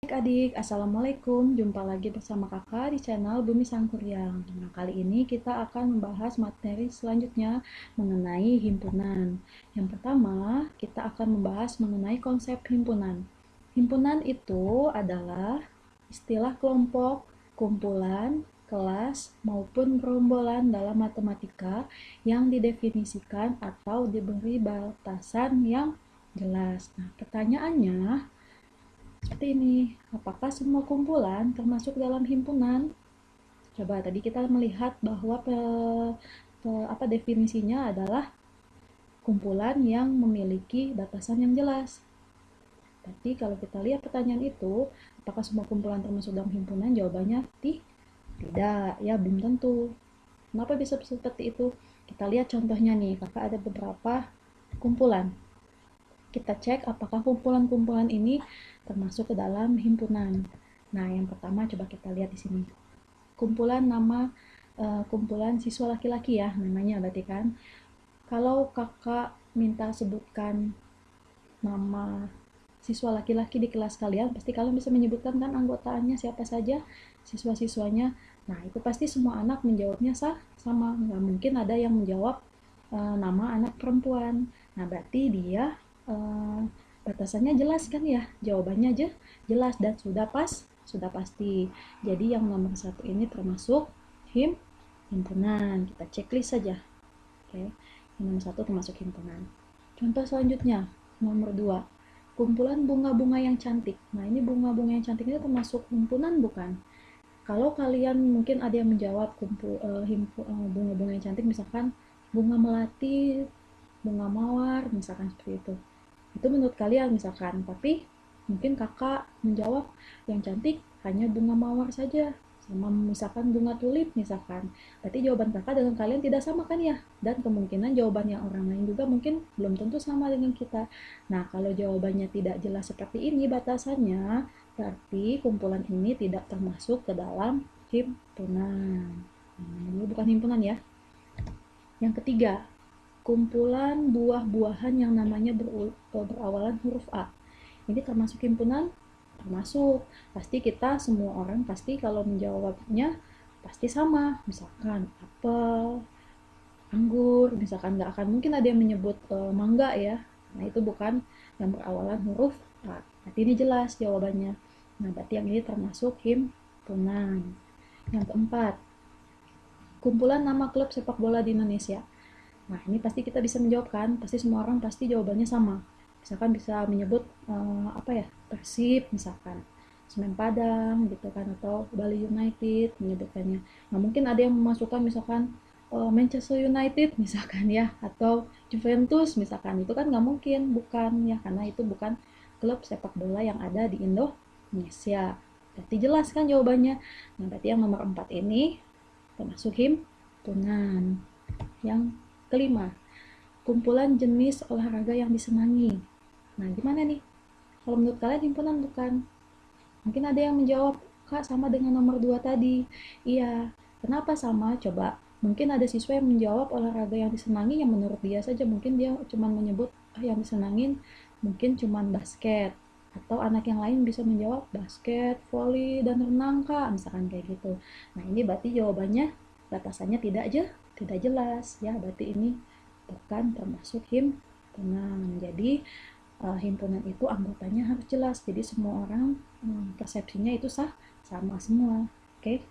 Adik-adik, Assalamualaikum. Jumpa lagi bersama kakak di channel Bumi Sangkuryang. Nah, kali ini kita akan membahas materi selanjutnya mengenai himpunan. Yang pertama, kita akan membahas mengenai konsep himpunan. Himpunan itu adalah istilah kelompok, kumpulan, kelas, maupun gerombolan dalam matematika yang didefinisikan atau diberi batasan yang jelas. Nah, pertanyaannya, seperti ini, apakah semua kumpulan termasuk dalam himpunan? Coba tadi kita melihat bahwa definisinya adalah kumpulan yang memiliki batasan yang jelas. Tapi kalau kita lihat pertanyaan itu, apakah semua kumpulan termasuk dalam himpunan? Jawabannya tidak, ya belum tentu. Kenapa bisa seperti itu? Kita lihat contohnya nih, kakak ada beberapa kumpulan. Kita cek apakah kumpulan-kumpulan ini termasuk ke dalam himpunan. Nah, yang pertama coba kita lihat di sini. Kumpulan nama kumpulan siswa laki-laki ya namanya berarti kan. Kalau kakak minta sebutkan nama siswa laki-laki di kelas kalian, pasti kalian bisa menyebutkan kan anggotaannya siapa saja, siswa-siswanya. Nah, itu pasti semua anak menjawabnya sama. Nggak mungkin ada yang menjawab nama anak perempuan. Nah, berarti dia batasannya jelas kan ya, jawabannya aja jelas dan sudah pasti. Jadi yang nomor 1 ini termasuk himpunan. Kita checklist saja. Oke, yang nomor 1 termasuk himpunan. Contoh selanjutnya, nomor 2, kumpulan bunga-bunga yang cantik. Nah, ini bunga-bunga yang cantik ini termasuk himpunan bukan? Kalau kalian mungkin ada yang menjawab bunga-bunga yang cantik, misalkan bunga melati, bunga mawar, misalkan seperti itu. Itu menurut kalian misalkan, tapi mungkin kakak menjawab yang cantik hanya bunga mawar saja, sama misalkan bunga tulip misalkan. Berarti jawaban kakak dengan kalian tidak sama kan ya? Dan kemungkinan jawaban yang orang lain juga mungkin belum tentu sama dengan kita. Nah, kalau jawabannya tidak jelas seperti ini batasannya, berarti kumpulan ini tidak termasuk ke dalam himpunan. Ini bukan himpunan ya. Yang ketiga, kumpulan buah-buahan yang namanya berawalan huruf A. Ini termasuk himpunan? Termasuk. Pasti kita semua orang pasti kalau menjawabnya pasti sama. Misalkan apel, anggur, misalkan nggak akan mungkin ada yang menyebut mangga ya. Nah, itu bukan yang berawalan huruf A. Berarti ini jelas jawabannya. Nah, berarti yang ini termasuk himpunan. Yang keempat, kumpulan nama klub sepak bola di Indonesia. Nah, ini pasti kita bisa menjawab kan? Pasti semua orang pasti jawabannya sama. Misalkan bisa menyebut Persib misalkan, Semen Padang gitu kan, atau Bali United menyebutkannya. Nah, mungkin ada yang memasukkan misalkan Manchester United misalkan ya, atau Juventus misalkan. Itu kan nggak mungkin, bukan ya, karena itu bukan klub sepak bola yang ada di Indonesia. Berarti jelas kan jawabannya. Nah, berarti yang nomor 4 ini termasuk himpunan. Yang kelima, kumpulan jenis olahraga yang disenangi. Nah, gimana nih? Kalau menurut kalian himpunan bukan? Mungkin ada yang menjawab, Kak, sama dengan nomor 2 tadi. Iya. Kenapa sama? Coba. Mungkin ada siswa yang menjawab olahraga yang disenangi yang menurut dia saja. Mungkin dia cuma menyebut yang disenangin mungkin cuma basket. Atau anak yang lain bisa menjawab basket, volley, dan renang, Kak. Misalkan kayak gitu. Nah, ini berarti jawabannya batasannya tidak jelas ya, berarti ini bukan termasuk himpunan. Jadi himpunan itu anggotanya harus jelas, jadi semua orang persepsinya itu sama semua. Oke.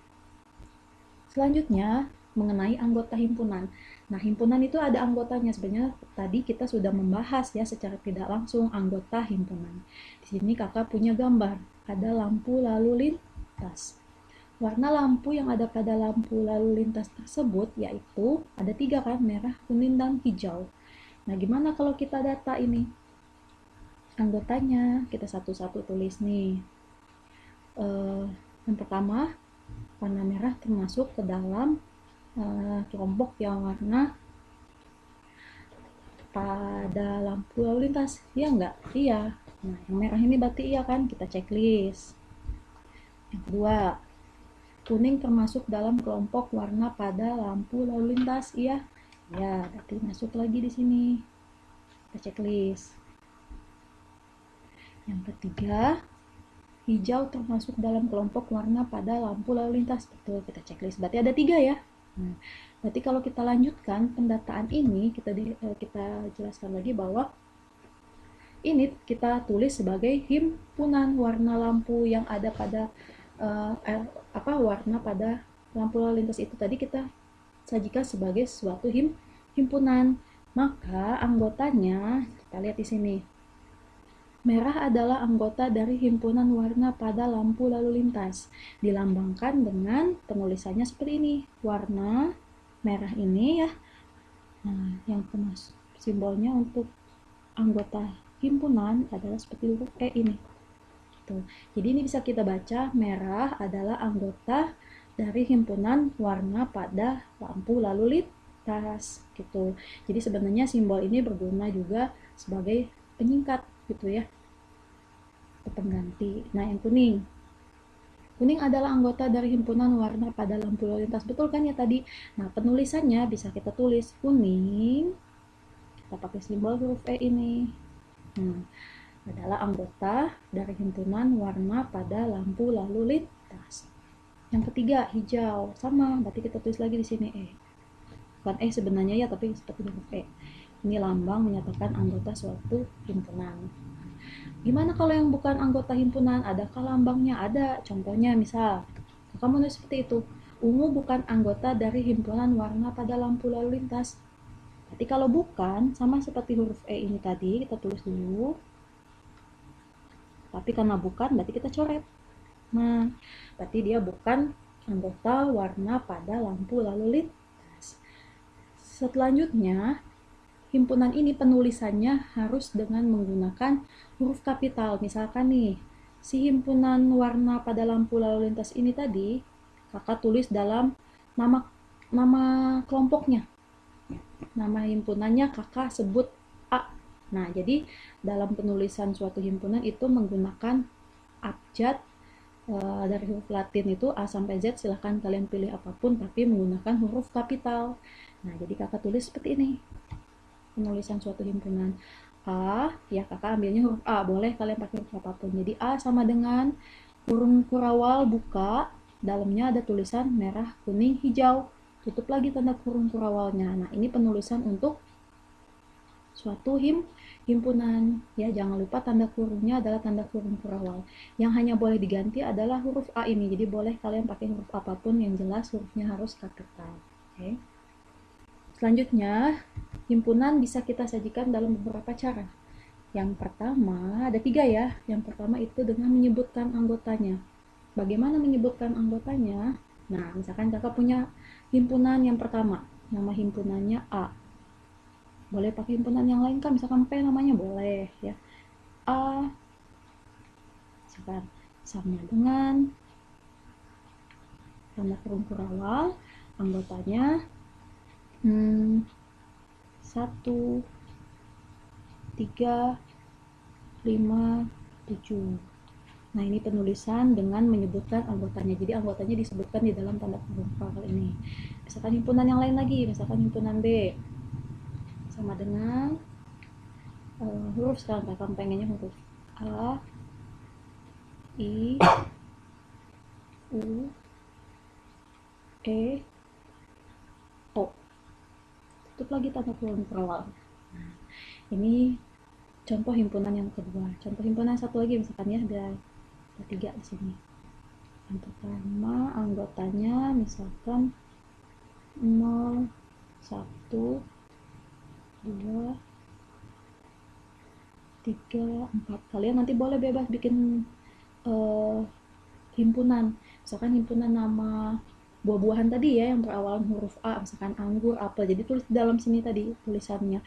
Selanjutnya mengenai anggota himpunan. Nah, himpunan itu ada anggotanya. Sebenarnya tadi kita sudah membahas ya secara tidak langsung anggota himpunan. Di sini kakak punya gambar, ada lampu lalu lintas. Warna lampu yang ada pada lampu lalu lintas tersebut yaitu ada 3 kan, merah, kuning, dan hijau. Nah, gimana kalau kita data ini? Anggotanya kita satu-satu tulis nih. Yang pertama, warna merah termasuk ke dalam kelompok yang warna pada lampu lalu lintas. Iya enggak? Iya. Nah, yang merah ini berarti iya kan? Kita checklist. Yang kedua, kuning termasuk dalam kelompok warna pada lampu lalu lintas. Iya. Ya, berarti masuk lagi di sini. Kita checklist. Yang ketiga, hijau termasuk dalam kelompok warna pada lampu lalu lintas. Betul, kita checklist. Berarti ada 3 ya. Nah, berarti kalau kita lanjutkan pendataan ini, kita jelaskan lagi bahwa ini kita tulis sebagai himpunan warna lampu yang ada pada warna pada lampu lalu lintas itu tadi kita sajikan sebagai suatu himpunan. Maka anggotanya, kita lihat di sini. Merah adalah anggota dari himpunan warna pada lampu lalu lintas. Dilambangkan dengan penulisannya seperti ini. Warna merah ini ya. Nah, yang simbolnya untuk anggota himpunan adalah seperti huruf E ini. Tuh. Jadi ini bisa kita baca, merah adalah anggota dari himpunan warna pada lampu lalu lintas gitu. Jadi sebenarnya simbol ini berguna juga sebagai penyingkat gitu ya, atau pengganti. Nah, yang kuning adalah anggota dari himpunan warna pada lampu lalu lintas. Betul kan ya tadi? Nah, penulisannya bisa kita tulis kuning, kita pakai simbol huruf E ini. Adalah anggota dari himpunan warna pada lampu lalu lintas. Yang ketiga, hijau. Sama, berarti kita tulis lagi di sini E. Bukan E sebenarnya ya, tapi seperti huruf E. Ini lambang menyatakan anggota suatu himpunan. Gimana kalau yang bukan anggota himpunan? Adakah lambangnya? Ada. Contohnya misal, kamu nulis seperti itu. Ungu bukan anggota dari himpunan warna pada lampu lalu lintas. Berarti kalau bukan, sama seperti huruf E ini tadi, kita tulis dulu. Tapi karena bukan, berarti kita coret. Nah, berarti dia bukan anggota warna pada lampu lalu lintas. Selanjutnya, himpunan ini penulisannya harus dengan menggunakan huruf kapital. Misalkan nih, si himpunan warna pada lampu lalu lintas ini tadi, kakak tulis dalam nama kelompoknya. Nama himpunannya kakak sebut A. Nah, jadi dalam penulisan suatu himpunan itu menggunakan abjad dari huruf Latin itu A sampai Z, silahkan kalian pilih apapun tapi menggunakan huruf kapital. Nah, jadi kakak tulis seperti ini. Penulisan suatu himpunan A, ya kakak ambilnya huruf A, boleh kalian pakai huruf apapun. Jadi A sama dengan kurung kurawal buka, dalamnya ada tulisan merah, kuning, hijau. Tutup lagi tanda kurung kurawalnya. Nah, ini penulisan untuk suatu himpunan ya, jangan lupa tanda kurungnya adalah tanda kurung kurawal. Yang hanya boleh diganti adalah huruf A ini, jadi boleh kalian pakai huruf apapun, yang jelas hurufnya harus kapital. Oke. Selanjutnya, himpunan bisa kita sajikan dalam beberapa cara. Yang pertama, ada 3 ya. Yang pertama itu dengan menyebutkan anggotanya. Bagaimana menyebutkan anggotanya? Nah, misalkan kakak punya himpunan yang pertama, nama himpunannya A. Boleh pakai himpunan yang lain kan, misalkan P namanya boleh ya. A misalkan sama dengan tanda kurung kurawal, anggotanya 1, 3, 5, 7. Nah, ini penulisan dengan menyebutkan anggotanya. Jadi anggotanya disebutkan di dalam tanda kurung kurawal ini. Misalkan himpunan yang lain lagi, misalkan himpunan B sama dengan huruf, sekarang kakak pengennya huruf A, I, U, E, O. Tutup lagi tanda kurung kurawal. Nah, ini contoh himpunan yang kedua. Contoh himpunan satu lagi misalkan ya, ada 3 di sini. Yang pertama anggotanya misalkan 0, 1, 2, 3, 4. Kalian nanti boleh bebas bikin himpunan. Misalkan himpunan nama buah-buahan tadi ya yang berawalan huruf A, misalkan anggur, apel. Jadi tulis di dalam sini tadi tulisannya.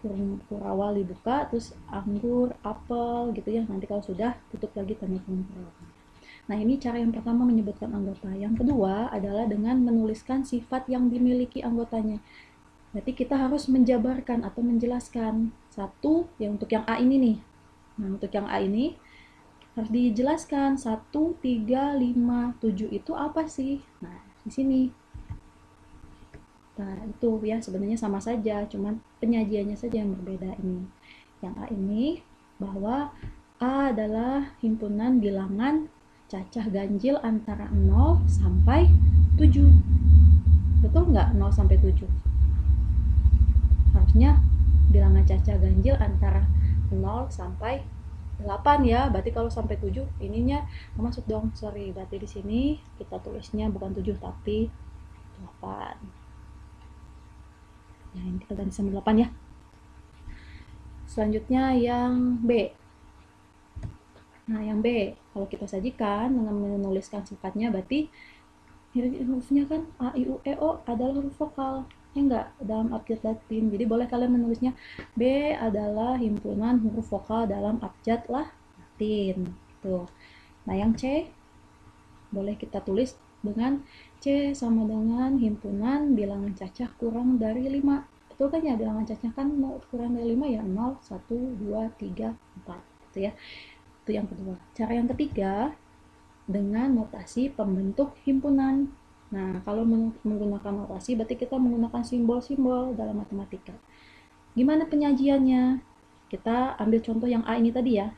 Kurung kurawal dibuka, terus anggur, apel gitu ya. Nanti kalau sudah tutup lagi tanda kurung kurawal. Nah, ini cara yang pertama menyebutkan anggota. Yang kedua adalah dengan menuliskan sifat yang dimiliki anggotanya. Berarti kita harus menjabarkan atau menjelaskan. Satu, yang untuk yang A ini nih. Nah, untuk yang A ini harus dijelaskan 1, 3, 5, 7 itu apa sih? Nah, di sini. Nah, itu ya sebenarnya sama saja, cuman penyajiannya saja yang berbeda ini. Yang A ini bahwa A adalah himpunan bilangan cacah ganjil antara 0 sampai 7. Betul nggak 0 sampai 7? Harusnya bilangan cacah ganjil antara 0 sampai 8 ya. Berarti kalau sampai 7 ininya masuk dong. Sorry, berarti di sini kita tulisnya bukan 7 tapi 8. Ya, ini kita ganti sama 8 ya. Selanjutnya yang B. Nah, yang B, kalau kita sajikan dengan menuliskan sifatnya, berarti hurufnya kan A, I, U, E, O adalah huruf vokal. Ya enggak? Dalam abjad Latin. Jadi boleh kalian menulisnya B adalah himpunan huruf vokal dalam abjad Latin. Tuh. Nah, yang C, boleh kita tulis dengan C sama dengan himpunan bilangan cacah kurang dari 5. Betul kan ya, bilangan cacah kan kurang dari 5 ya, 0, 1, 2, 3, 4 gitu ya. Itu yang kedua. Cara yang ketiga, dengan notasi pembentuk himpunan. Nah, kalau menggunakan notasi berarti kita menggunakan simbol-simbol dalam matematika. Gimana penyajiannya? Kita ambil contoh yang A ini tadi ya.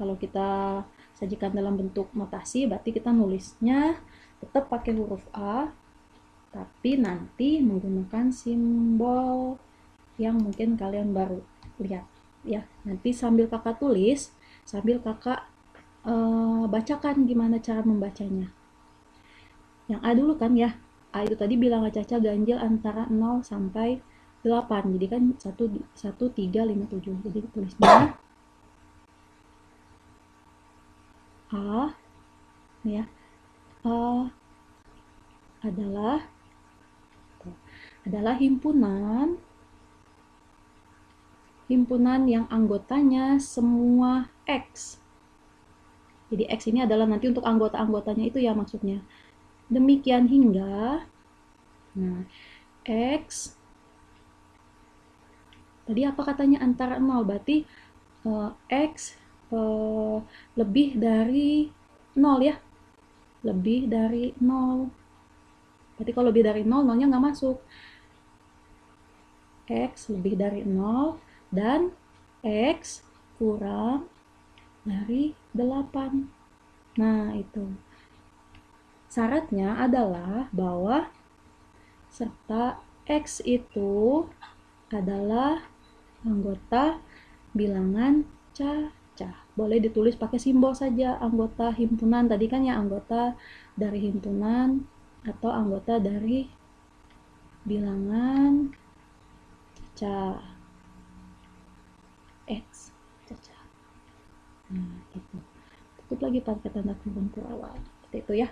Kalau kita sajikan dalam bentuk notasi berarti kita nulisnya tetap pakai huruf A, tapi nanti menggunakan simbol yang mungkin kalian baru lihat ya. Nanti sambil kakak tulis, sambil kakak bacakan gimana cara membacanya. Yang A dulu kan ya. A itu tadi bilangan cacah ganjil antara 0 sampai 8. Jadi kan 1, 3, 5, 7. Jadi tulisnya A ya. A adalah himpunan yang anggotanya semua X. Jadi X ini adalah nanti untuk anggota-anggotanya itu ya maksudnya. Demikian hingga, nah, X, tadi apa katanya antara 0, berarti X lebih dari 0 ya. Lebih dari 0. Berarti kalau lebih dari 0, 0-nya nggak masuk. X lebih dari 0 dan X kurang dari 8. Nah, itu. Syaratnya adalah bahwa serta X itu adalah anggota bilangan cacah. Boleh ditulis pakai simbol saja, anggota himpunan. Tadi kan ya anggota dari himpunan atau anggota dari bilangan cacah X cacah. Nah, gitu. Tutup lagi pakai tanda kurung awal. Seperti itu ya.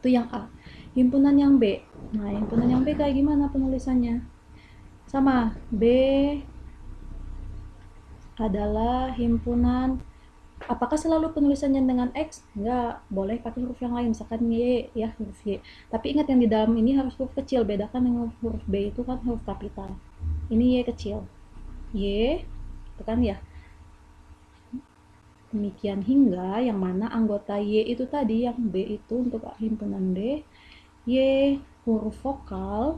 Itu yang A. Himpunan yang B. Nah, himpunan yang B kayak gimana penulisannya? Sama, B adalah himpunan. Apakah selalu penulisannya dengan X? Enggak, boleh pakai huruf yang lain, misalkan Y ya, huruf Y. Tapi ingat yang di dalam ini harus huruf kecil, bedakan dengan huruf B itu kan huruf kapital. Ini Y kecil. Y, itu kan ya. Demikian hingga yang mana anggota Y itu tadi, yang B itu untuk himpunan B, Y huruf vokal,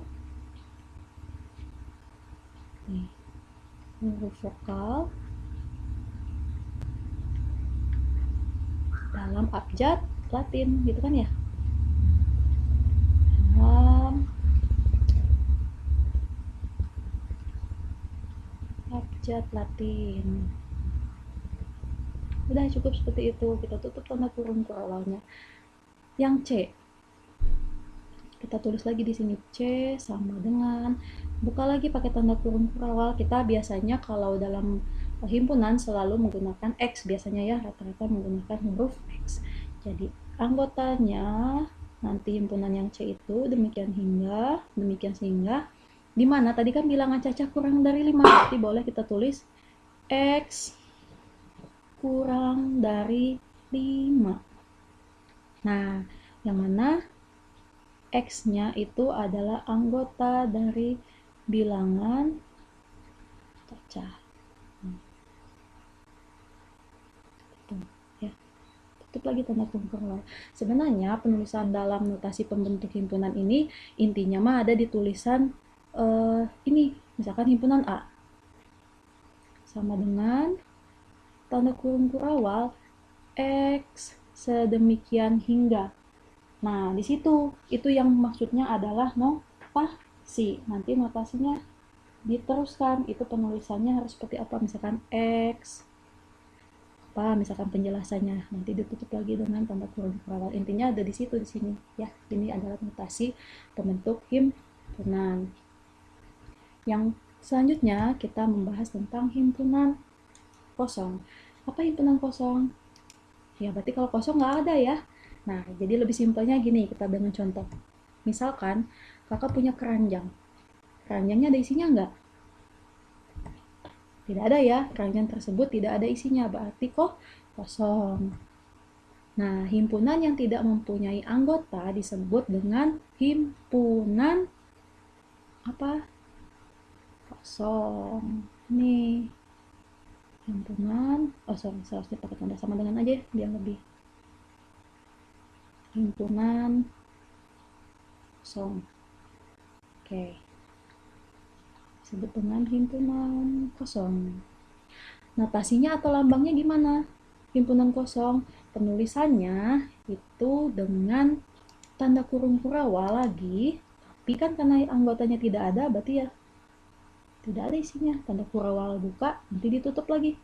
nih, huruf vokal dalam abjad Latin, gitu kan ya? Dalam abjad Latin. Udah cukup seperti itu, kita tutup tanda kurung ke awalnya. Yang C, kita tulis lagi di sini C sama dengan, buka lagi pakai tanda kurung ke awal. Kita biasanya kalau dalam himpunan selalu menggunakan X, biasanya ya rata-rata menggunakan huruf X. Jadi anggotanya nanti himpunan yang C itu demikian sehingga, dimana tadi kan bilangan cacah kurang dari 5, berarti boleh kita tulis X kurang dari 5. Nah, yang mana X-nya itu adalah anggota dari bilangan cacah. Ya. Tutup lagi tanda kurung. Sebenarnya penulisan dalam notasi pembentuk himpunan ini intinya mah ada di tulisan ini, misalkan himpunan A sama dengan tanda kurung kurawal X sedemikian hingga. Nah, di situ itu yang maksudnya adalah notasi. Nanti notasinya diteruskan, itu penulisannya harus seperti apa, misalkan X apa, misalkan penjelasannya nanti ditutup lagi dengan tanda kurung kurawal. Intinya ada di situ, di sini ya. Ini adalah notasi pembentuk himpunan. Yang selanjutnya kita membahas tentang himpunan kosong. Apa himpunan kosong? Ya berarti kalau kosong nggak ada ya. Nah, jadi lebih simpelnya gini, kita dengan contoh. Misalkan kakak punya keranjang. Keranjangnya ada isinya nggak? Tidak ada ya, keranjang tersebut tidak ada isinya, berarti kosong. Nah, himpunan yang tidak mempunyai anggota disebut dengan himpunan apa? Kosong. Nih, himpunan, seharusnya pakai tanda sama dengan aja biar lebih. Himpunan kosong. Oke. Disebut dengan himpunan kosong. Notasinya atau lambangnya gimana? Himpunan kosong, penulisannya itu dengan tanda kurung kurawal lagi, tapi kan karena anggotanya tidak ada, berarti ya tidak ada isinya. Tanda kurawal buka, nanti ditutup lagi.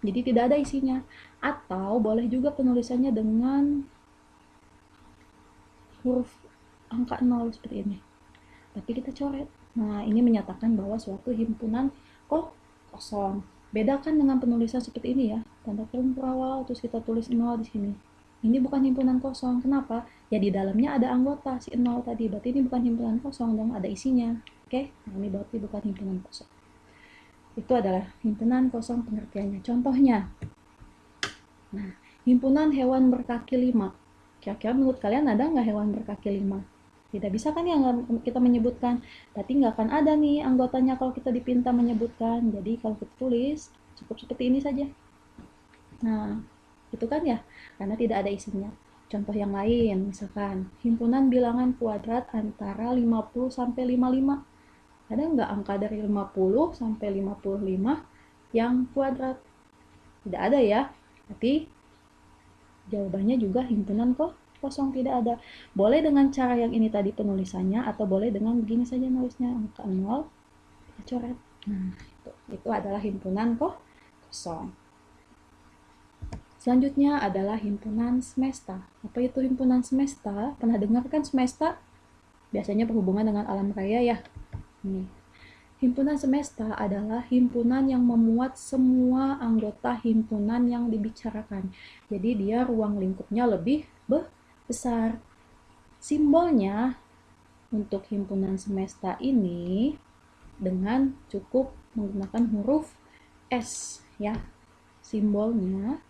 Jadi tidak ada isinya. Atau boleh juga penulisannya dengan huruf angka 0 seperti ini. Tapi kita coret. Nah, ini menyatakan bahwa suatu himpunan kosong. Bedakan dengan penulisan seperti ini ya. Tanda kurung kurawal, terus kita tulis 0 di sini. Ini bukan himpunan kosong. Kenapa? Ya di dalamnya ada anggota, si 0 tadi. Berarti ini bukan himpunan kosong dong, ada isinya. Oke? Nah, ini berarti bukan himpunan kosong. Itu adalah himpunan kosong pengertiannya. Contohnya. Nah, himpunan hewan berkaki 5. Kira-kira menurut kalian ada nggak hewan berkaki 5? Tidak bisa kan ya kita menyebutkan. Berarti nggak akan ada nih anggotanya kalau kita dipinta menyebutkan. Jadi kalau kita tulis, cukup seperti ini saja. Nah, itu kan ya, karena tidak ada isinya. Contoh yang lain, misalkan himpunan bilangan kuadrat antara 50 sampai 55. Ada nggak angka dari 50 sampai 55 yang kuadrat? Tidak ada ya. Berarti jawabannya juga himpunan kosong, tidak ada. Boleh dengan cara yang ini tadi penulisannya, atau boleh dengan begini saja nulisnya, angka 0 kita coret. Nah, itu adalah himpunan kosong. Selanjutnya adalah himpunan semesta. Apa itu himpunan semesta? Pernah dengar kan semesta? Biasanya berhubungan dengan alam raya ya. Nih. Himpunan semesta adalah himpunan yang memuat semua anggota himpunan yang dibicarakan. Jadi dia ruang lingkupnya lebih besar. Simbolnya untuk himpunan semesta ini dengan cukup menggunakan huruf S ya. Simbolnya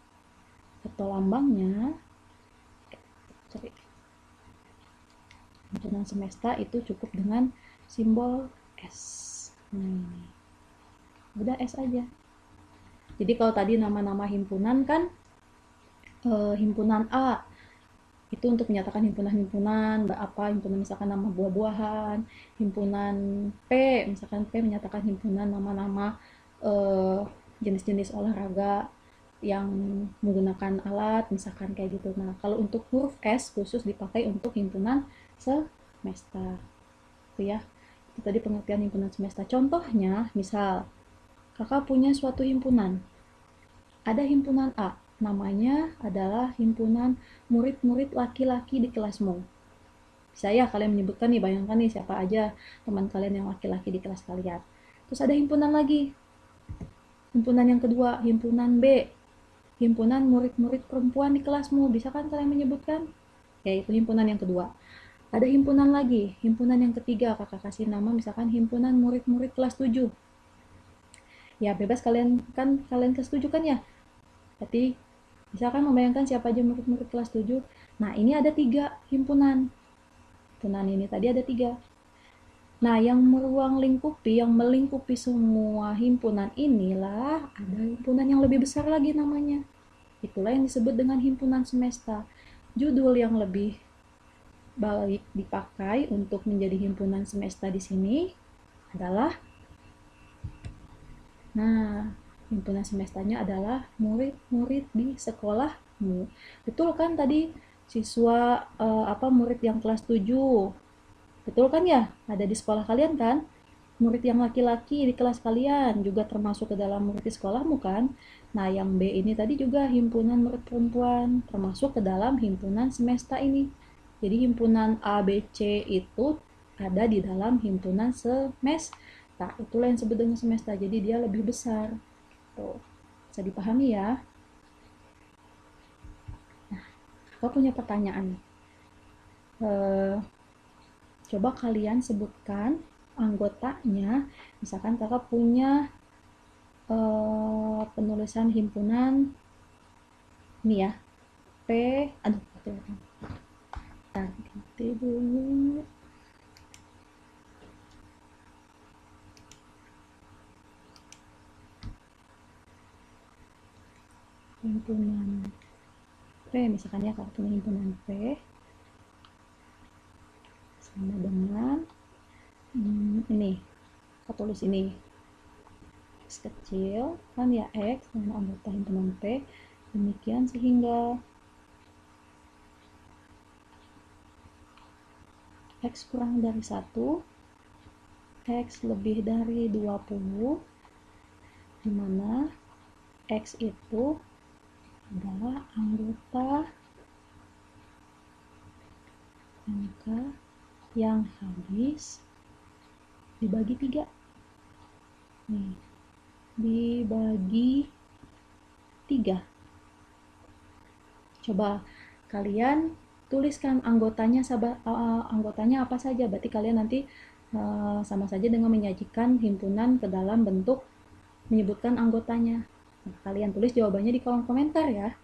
atau lambangnya, himpunan semesta itu cukup dengan simbol S. Nah, udah S aja. Jadi kalau tadi nama-nama himpunan kan himpunan A itu untuk menyatakan himpunan-himpunan apa, himpunan misalkan nama buah-buahan, himpunan P misalkan P menyatakan himpunan nama-nama jenis-jenis olahraga yang menggunakan alat misalkan kayak gitu. Nah, kalau untuk huruf S khusus dipakai untuk himpunan semesta. Itu ya. Itu tadi pengertian himpunan semesta. Contohnya, misal kakak punya suatu himpunan. Ada himpunan A, namanya adalah himpunan murid-murid laki-laki di kelasmu. Bisa ya kalian menyebutkan nih, bayangkan nih siapa aja teman kalian yang laki-laki di kelas kalian. Terus ada himpunan lagi. Himpunan yang kedua, himpunan B. Himpunan murid-murid perempuan di kelasmu. Bisa kan kalian menyebutkan? Ya, itu himpunan yang kedua. Ada himpunan lagi, himpunan yang ketiga, kakak kasih nama misalkan himpunan murid-murid kelas 7. Ya, bebas kalian kelas 7 kan ya? Berarti misalkan membayangkan siapa aja murid-murid kelas 7. Nah, ini ada 3 himpunan. Himpunan ini tadi ada 3. Nah, yang melingkupi semua himpunan inilah ada himpunan yang lebih besar lagi namanya. Itulah yang disebut dengan himpunan semesta. Judul yang lebih baik dipakai untuk menjadi himpunan semesta di sini adalah himpunan semestanya adalah murid-murid di sekolahmu. Betul kan tadi siswa murid yang kelas 7? Betul kan ya? Ada di sekolah kalian kan? Murid yang laki-laki di kelas kalian juga termasuk ke dalam murid di sekolahmu kan? Nah, yang B ini tadi juga himpunan murid perempuan, termasuk ke dalam himpunan semesta ini. Jadi himpunan A, B, C itu ada di dalam himpunan semesta. Itulah yang disebut dengan semesta. Jadi dia lebih besar. Tuh, bisa dipahami ya. Nah, aku punya pertanyaan. Coba kalian sebutkan anggotanya. Misalkan kakak punya penulisan himpunan ini ya, P, aduh, ganti dulu. Himpunan P, misalkan ya kakak punya himpunan P sama dengan ini, kita tulis ini X kecil kan ya, X dengan anggota himpunan P, demikian sehingga X kurang dari 1, X lebih dari 20, dimana X itu adalah anggota angka yang habis dibagi 3. Nih, dibagi 3. Coba kalian tuliskan anggotanya apa saja. Berarti kalian nanti sama saja dengan menyajikan himpunan ke dalam bentuk menyebutkan anggotanya. Nah, kalian tulis jawabannya di kolom komentar ya.